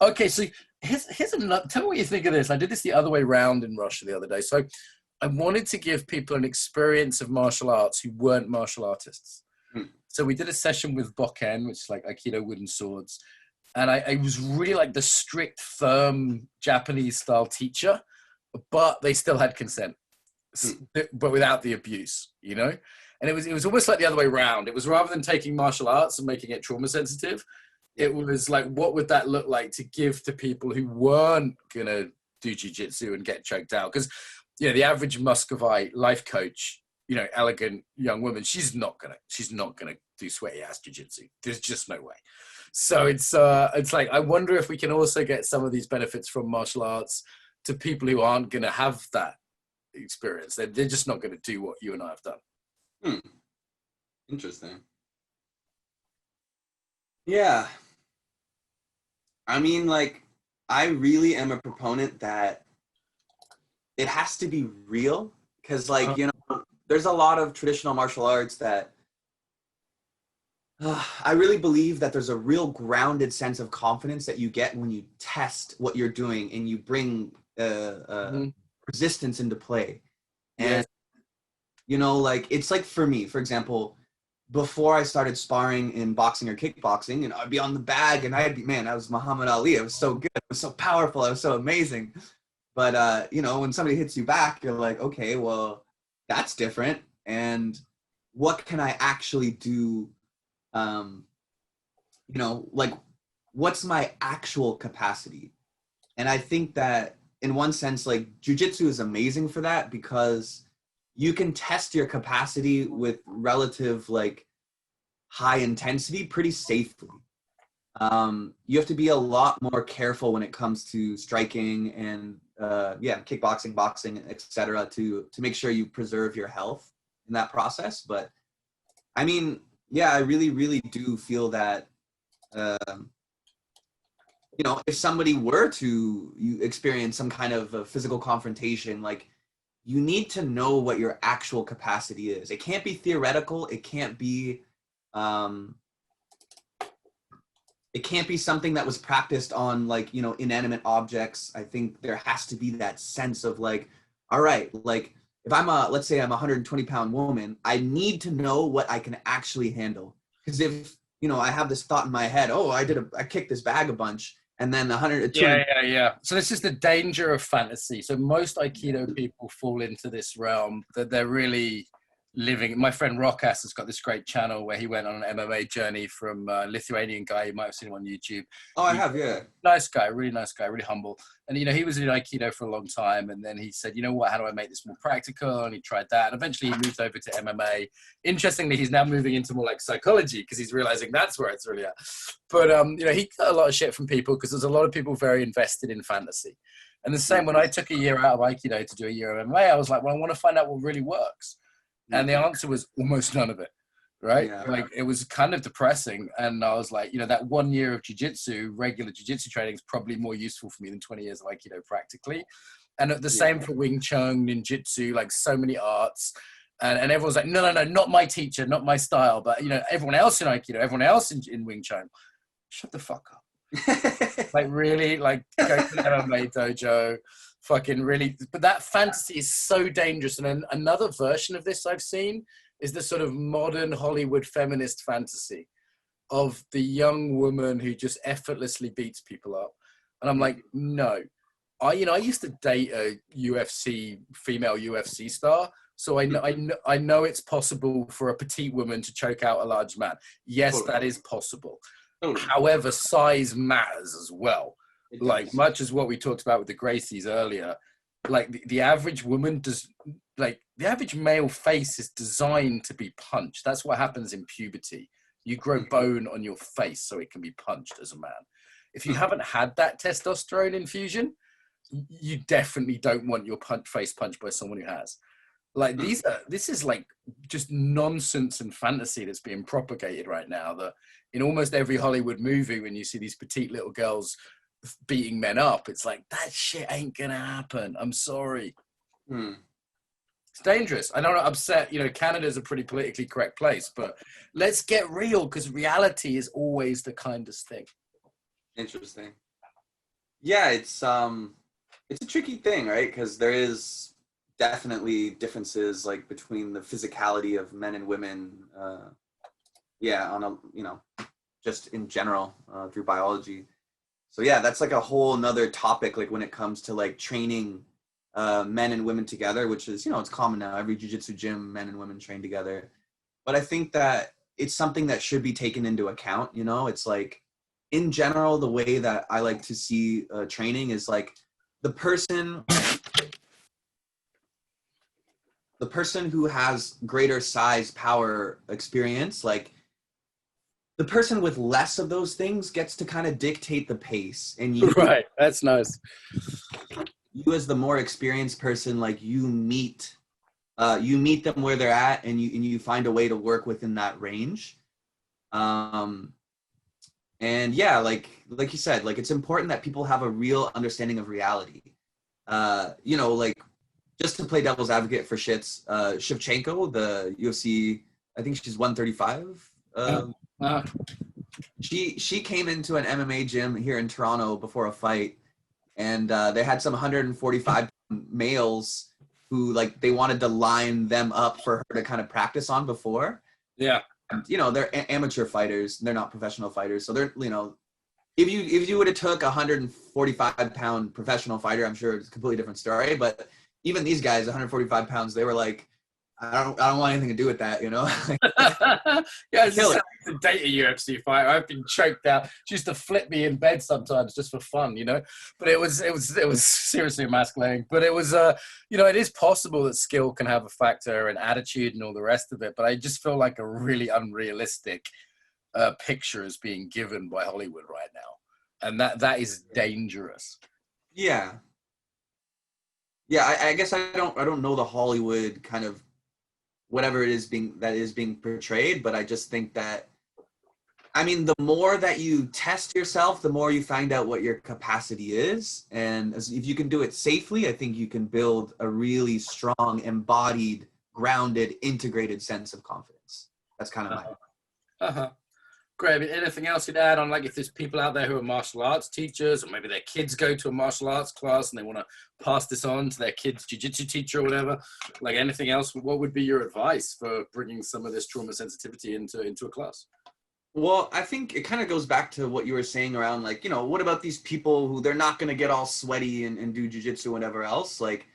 Okay, so here's another, tell me what you think of this. I did this the other way around in Russia the other day. So I wanted to give people an experience of martial arts who weren't martial artists. So we did a session with Bokken, which is like Aikido wooden swords. And I was really like the strict, firm Japanese style teacher, but they still had consent, but without the abuse, you know? And it was almost like the other way around. It was rather than taking martial arts and making it trauma sensitive, it was like, what would that look like to give to people who weren't going to do jiu-jitsu and get choked out? Because, you know, the average Muscovite life coach, you know, elegant young woman, she's not gonna do sweaty ass jiu-jitsu. There's just no way. So it's like, I wonder if we can also get some of these benefits from martial arts to people who aren't gonna have that experience. They're just not gonna do what you and I have done. Interesting. Yeah. I mean, like, I really am a proponent that it has to be real, because, like, you know, there's a lot of traditional martial arts that I really believe that there's a real grounded sense of confidence that you get when you test what you're doing and you bring resistance into play. And, you know, like, it's like, for me, for example, before I started sparring in boxing or kickboxing, and I'd be on the bag and I was Muhammad Ali. I was so good. I was so powerful. I was so amazing. But, you know, when somebody hits you back, you're like, okay, well, that's different. And what can I actually do? You know, like, what's my actual capacity? And I think that in one sense, like, jiu-jitsu is amazing for that, because you can test your capacity with relative, like, high intensity pretty safely. You have to be a lot more careful when it comes to striking and kickboxing, boxing, etc., to make sure you preserve your health in that process. But I mean, yeah, I really, really do feel that, you know, if somebody were to experience some kind of a physical confrontation, like, you need to know what your actual capacity is. It can't be theoretical. It can't be something that was practiced on, like, you know, inanimate objects. I think there has to be that sense of, like, all right, like, if let's say I'm a 120-pound woman, I need to know what I can actually handle. Because if, you know, I have this thought in my head, oh, I kicked this bag a bunch, and then 100. Yeah. So this is the danger of fantasy. So most Aikido people fall into this realm that they're really living. My friend Rokas has got this great channel where he went on an MMA journey from a Lithuanian guy. You might have seen him on YouTube. Oh, I have, yeah. Nice guy, really nice guy, really humble. And, you know, he was in Aikido for a long time. And then he said, you know what, how do I make this more practical? And he tried that. And eventually he moved over to MMA. Interestingly, he's now moving into more like psychology because he's realizing that's where it's really at. But, you know, he got a lot of shit from people because there's a lot of people very invested in fantasy. And the same, when I took a year out of Aikido to do a year of MMA, I was like, well, I want to find out what really works. And the answer was almost none of it, right? Yeah. Like, it was kind of depressing. And I was like, you know, that 1 year of jiu-jitsu, regular jiu-jitsu training is probably more useful for me than 20 years of Aikido practically. And the same for Wing Chun, Ninjutsu, like so many arts. And everyone's like, no, not my teacher, not my style. But, you know, everyone else in Aikido, everyone else in Wing Chun, shut the fuck up. Like, really, like, go to the MMA dojo. Fucking really, but that fantasy is so dangerous. And another version of this I've seen is the sort of modern Hollywood feminist fantasy of the young woman who just effortlessly beats people up. And I'm like, no. I used to date a female UFC star. So I know it's possible for a petite woman to choke out a large man. Yes, that is possible. However, size matters as well. Like, much as what we talked about with the Gracies earlier, like the average woman the average male face is designed to be punched. That's what happens in puberty. You grow bone on your face so it can be punched as a man. If you haven't had that testosterone infusion, you definitely don't want your face punched by someone who has. Like, this is like just nonsense and fantasy that's being propagated right now, that in almost every Hollywood movie, when you see these petite little girls beating men up, it's like, that shit ain't gonna happen. I'm sorry. It's dangerous. I know I'm upset, you know, Canada's a pretty politically correct place, but let's get real, because reality is always the kindest thing. Interesting. Yeah, it's a tricky thing, right? Because there is definitely differences like between the physicality of men and women. Yeah, on a just in general through biology. So yeah, that's like a whole nother topic. Like when it comes to like training men and women together, which is it's common now. Every jiu-jitsu gym, men and women train together. But I think that it's something that should be taken into account. It's like in general, the way that I like to see training is like the person who has greater size, power, experience, like the person with less of those things gets to kind of dictate the pace. And Right. That's nice. You as the more experienced person, like you meet them where they're at, and you find a way to work within that range. And yeah, like you said, like it's important that people have a real understanding of reality. Like just to play devil's advocate for shits, Shevchenko, the UFC, I think she's 135. She came into an MMA gym here in Toronto before a fight, and they had some 145 males who like they wanted to line them up for her to kind of practice on before. Yeah. And, they're amateur fighters. They're not professional fighters. So they're, if you would have took a 145-pound professional fighter, I'm sure it's a completely different story. But even these guys, 145 pounds, they were like, I don't want anything to do with that, Yeah, it's just to date a UFC fighter. I've been choked out. She used to flip me in bed sometimes just for fun, But it was seriously emasculating. But it was it is possible that skill can have a factor and attitude and all the rest of it. But I just feel like a really unrealistic picture is being given by Hollywood right now, and that is dangerous. Yeah. I guess I don't know the Hollywood kind of whatever it is being portrayed, but I just think that, I mean, the more that you test yourself, the more you find out what your capacity is, and if you can do it safely, I think you can build a really strong, embodied, grounded, integrated sense of confidence. That's kind of my Great. Anything else you'd add on, like, if there's people out there who are martial arts teachers, or maybe their kids go to a martial arts class and they want to pass this on to their kids' jiu-jitsu teacher or whatever, like anything else, what would be your advice for bringing some of this trauma sensitivity into a class? Well, I think it kind of goes back to what you were saying around, like, what about these people who they're not going to get all sweaty and do jiu-jitsu or whatever else? Like,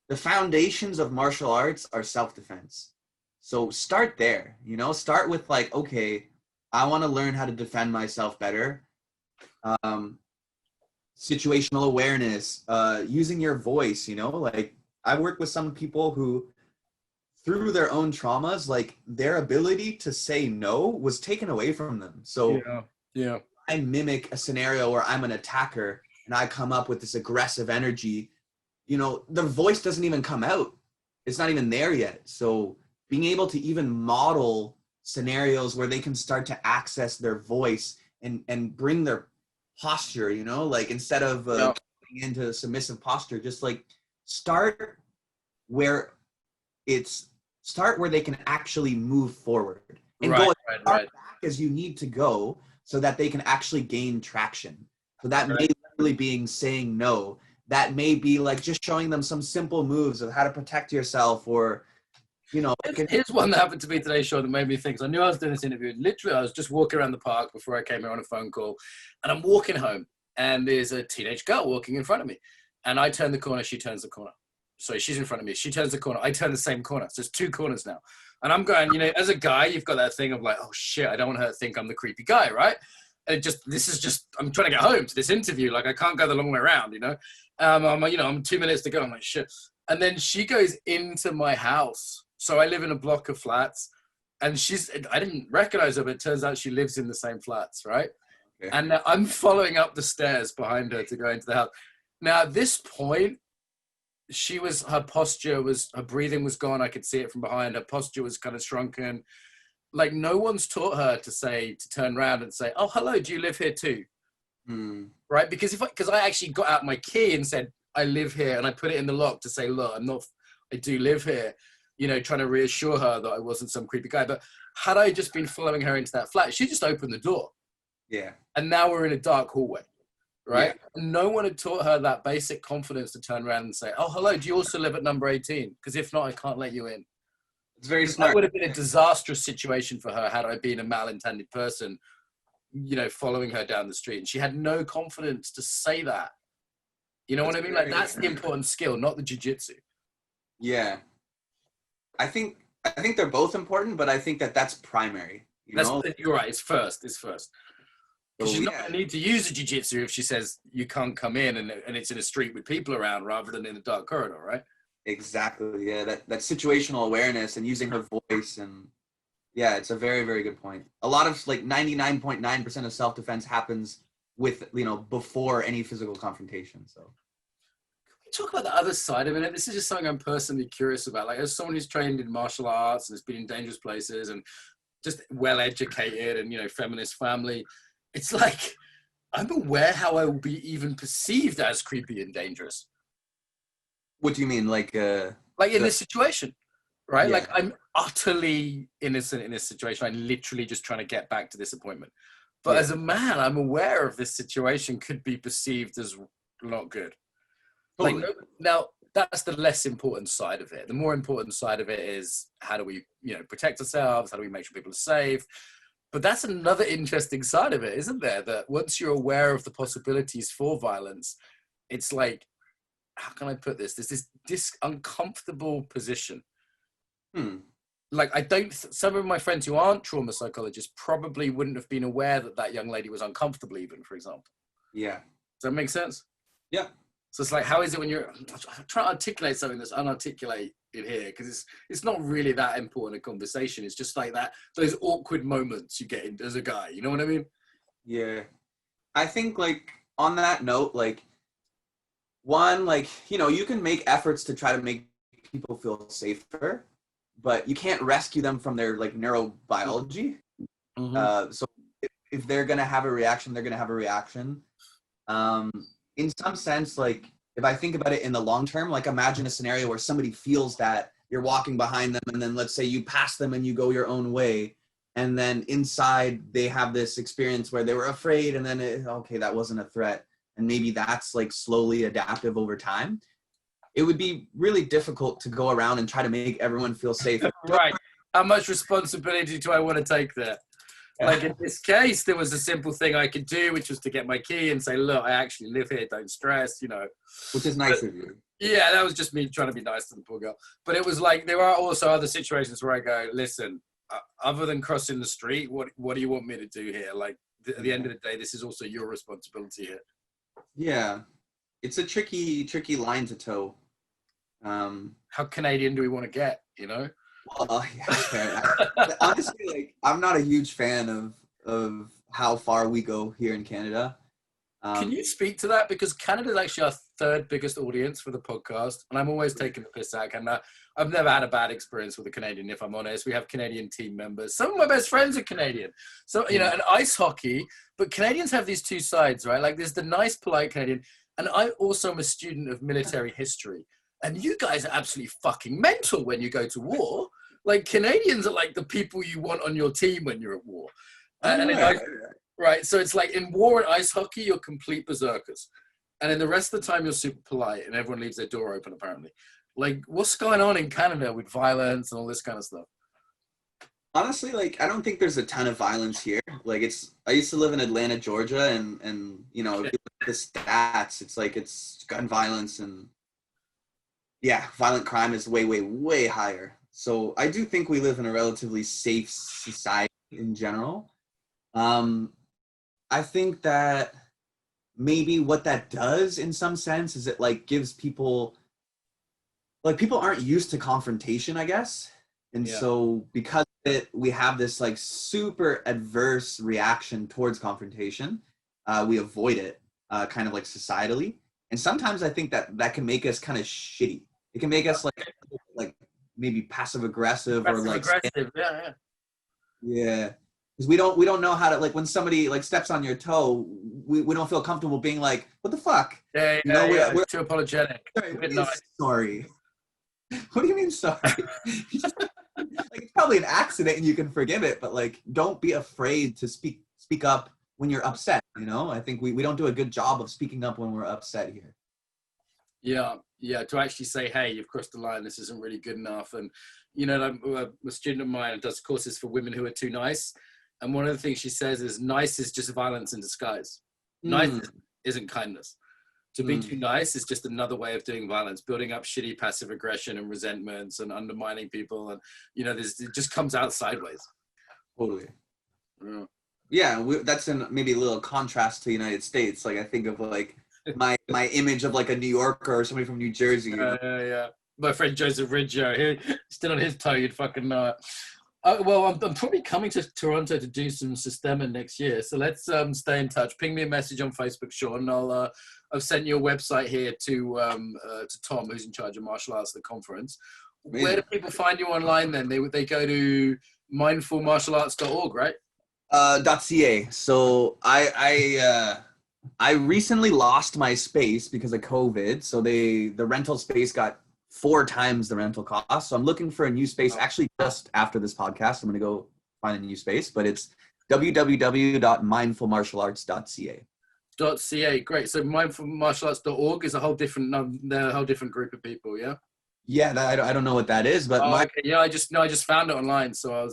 the foundations of martial arts are self-defense. So start there, start with like, okay, I want to learn how to defend myself better. Situational awareness, using your voice, like I work with some people who, through their own traumas, like their ability to say no was taken away from them. So yeah. I mimic a scenario where I'm an attacker and I come up with this aggressive energy, the voice doesn't even come out. It's not even there yet. So being able to even model scenarios where they can start to access their voice and bring their posture, like instead of getting into submissive posture, just like start where they can actually move forward and go as far back as you need to go so that they can actually gain traction. So that may literally being saying no. That may be like just showing them some simple moves of how to protect yourself, or here's one that happened to me today, Shawn, that made me think. So I knew I was doing this interview. Literally, I was just walking around the park before I came here on a phone call, and I'm walking home, and there's a teenage girl walking in front of me, and I turn the corner, she turns the corner. So she's in front of me, she turns the corner, I turn the same corner. So there's two corners now, and I'm going. As a guy, you've got that thing of like, oh shit, I don't want her to think I'm the creepy guy, right? And I'm trying to get home to this interview. Like I can't go the long way around, I'm 2 minutes to go. I'm like shit, and then she goes into my house. So I live in a block of flats, and I didn't recognize her, but it turns out she lives in the same flats, right? Okay. And I'm following up the stairs behind her to go into the house. Now, at this point, her breathing was gone. I could see it from behind. Her posture was kind of shrunken. Like, no one's taught her to turn around and say, oh, hello, do you live here too? Right? Because I actually got out my key and said, I live here, and I put it in the lock to say, look, I do live here. Trying to reassure her that I wasn't some creepy guy. But had I just been following her into that flat, she just opened the door. Yeah. And now we're in a dark hallway. right? And no one had taught her that basic confidence to turn around and say, oh, hello, do you also live at number 18? Because if not, I can't let you in. It's very smart. That would have been a disastrous situation for her had I been a malintended person, you know, following her down the street. And she had no confidence to say that. You know what I mean? Like, that's the important skill, not the jiu-jitsu. Yeah. I think they're both important, but I think that's primary. You're right. It's first. Because she's not going to need to use the jiu-jitsu if she says you can't come in and it's in a street with people around rather than in a dark corridor, right? Exactly. Yeah. That situational awareness and using her voice, and yeah, it's a very, very good point. A lot of, like, 99.9% of self-defense happens with, you know, before any physical confrontation. So talk about the other side of it. This is just something I'm personally curious about. Like, as someone who's trained in martial arts and has been in dangerous places and just well educated and, you know, feminist family, it's like I'm aware how I will be even perceived as creepy and dangerous. What do you mean? Like in this situation, right? Yeah. Like, I'm utterly innocent in this situation. I'm literally just trying to get back to this appointment. But as a man, I'm aware of this situation could be perceived as not good. Totally. Like, now, that's the less important side of it. The more important side of it is, how do we, you know, protect ourselves? How do we make sure people are safe? But that's another interesting side of it, isn't there? That once you're aware of the possibilities for violence, it's like, how can I put this? There's this uncomfortable position. Like, some of my friends who aren't trauma psychologists probably wouldn't have been aware that young lady was uncomfortable even, for example. Yeah. Does that make sense? Yeah. So it's like, how is it when you're trying to articulate something that's unarticulated here? Because it's not really that important a conversation. It's just like those awkward moments you get in as a guy. You know what I mean? Yeah. I think, like, on that note, like, one, like, you know, you can make efforts to try to make people feel safer, but you can't rescue them from their, like, neurobiology. So if they're going to have a reaction, they're going to have a reaction. In some sense, like, if I think about it in the long term, like, imagine a scenario where somebody feels that you're walking behind them, and then let's say you pass them and you go your own way, and then inside they have this experience where they were afraid, and then okay, that wasn't a threat, and maybe that's, like, slowly adaptive over time. It would be really difficult to go around and try to make everyone feel safe. Right. How much responsibility do I want to take there? Like, in this case, there was a simple thing I could do, which was to get my key and say, look, I actually live here, don't stress, you know. Which is nice of you. Yeah, that was just me trying to be nice to the poor girl. But it was like, there are also other situations where I go, listen, other than crossing the street, what do you want me to do here? Like, at the end of the day, this is also your responsibility here. Yeah. It's a tricky line to toe. How Canadian do we want to get, you know? Well, yeah, honestly, like, I'm not a huge fan of how far we go here in Canada. Can you speak to that? Because Canada is actually our third biggest audience for the podcast, and I'm always taking the piss out. And I've never had a bad experience with a Canadian, if I'm honest. We have Canadian team members. Some of my best friends are Canadian. So, you know, and ice hockey, but Canadians have these two sides, right? Like, there's the nice, polite Canadian, and I also am a student of military history. And you guys are absolutely fucking mental when you go to war. Like, Canadians are like the people you want on your team when you're at war. Right, so it's like in war and ice hockey, you're complete berserkers. And then the rest of the time, you're super polite and everyone leaves their door open, apparently. Like, what's going on in Canada with violence and all this kind of stuff? Honestly, like, I don't think there's a ton of violence here. Like, I used to live in Atlanta, Georgia, and you know, if you look at the stats, it's like, it's gun violence and, yeah, violent crime is way, way, way higher. So I do think we live in a relatively safe society in general. I think that maybe what that does in some sense is it, like, gives people, like, people aren't used to confrontation, I guess. And so because of it, we have this, like, super adverse reaction towards confrontation. We avoid it kind of, like, societally. And sometimes I think that can make us kind of shitty. It can make us like maybe passive aggressive or like aggressive. Yeah. Because we don't know how to, like, when somebody, like, steps on your toe, we don't feel comfortable being like, what the fuck? Yeah, you know, we're too apologetic. Sorry. What do you mean sorry? Like, it's probably an accident and you can forgive it, but, like, don't be afraid to speak up when you're upset, you know? I think we don't do a good job of speaking up when we're upset here. Yeah, to actually say, hey, you've crossed the line, this isn't really good enough. And, you know, a student of mine does courses for women who are too nice. And one of the things she says is nice is just violence in disguise. Nice isn't kindness. To be too nice is just another way of doing violence, building up shitty passive aggression and resentments and undermining people. And, you know, it just comes out sideways. Totally. Yeah, that's maybe a little contrast to the United States. Like, I think of like my image of like a New Yorker or somebody from New Jersey. Yeah. My friend Joseph Riggio, he's still on his toe, you'd fucking know it. Well, I'm probably coming to Toronto to do some Systema next year. So let's stay in touch. Ping me a message on Facebook, Shawn. I've sent you a website here to Tom, who's in charge of martial arts at the conference. Amazing. Where do people find you online then? They go to mindfulmartialarts.org, right? .ca. So I recently lost my space because of COVID. So the rental space got 4 times the rental cost. So I'm looking for a new space. Actually, just after this podcast, I'm going to go find a new space. But it's www.mindfulmartialarts.ca. .ca, great. So mindfulmartialarts.org is a whole different group of people, yeah. Yeah, I don't know what that is, but okay. Yeah, I just found it online, so I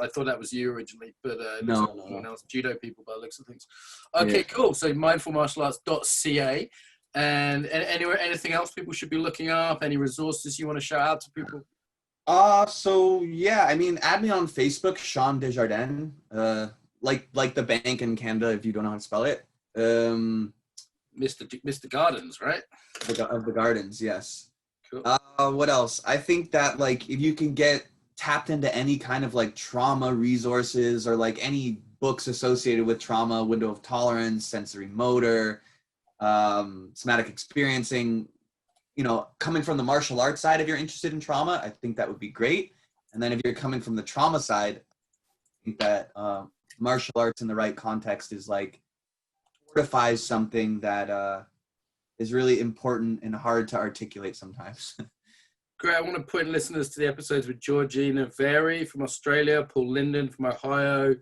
thought that was you originally, but no, someone else, judo people by the looks of things. Okay, cool. So mindfulmartialarts.ca, and anything else people should be looking up? Any resources you want to shout out to people? So yeah, I mean, add me on Facebook, Shawn Desjardins, like the bank in Canada, if you don't know how to spell it. Mr. Gardens, right? Of the Gardens, yes. Cool. What else? I think that like if you can get tapped into any kind of like trauma resources or like any books associated with trauma, window of tolerance, sensory motor, somatic experiencing, you know, coming from the martial arts side, if you're interested in trauma, I think that would be great. And then if you're coming from the trauma side, I think that martial arts in the right context is like fortifies something that is really important and hard to articulate sometimes. Great. I want to point listeners to the episodes with Georgina Very from Australia, Paul Linden from Ohio.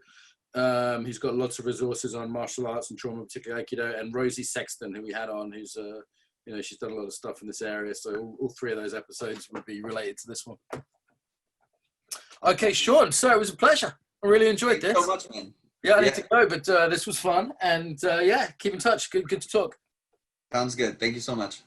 He's got lots of resources on martial arts and trauma, particularly Aikido, and Rosie Sexton, who we had on, who's you know, she's done a lot of stuff in this area. So all 3 of those episodes would be related to this one. Okay, Shawn. So it was a pleasure. I really enjoyed this. Thanks so much, man. Yeah, I need to go, but this was fun, and yeah, keep in touch. Good to talk. Sounds good. Thank you so much.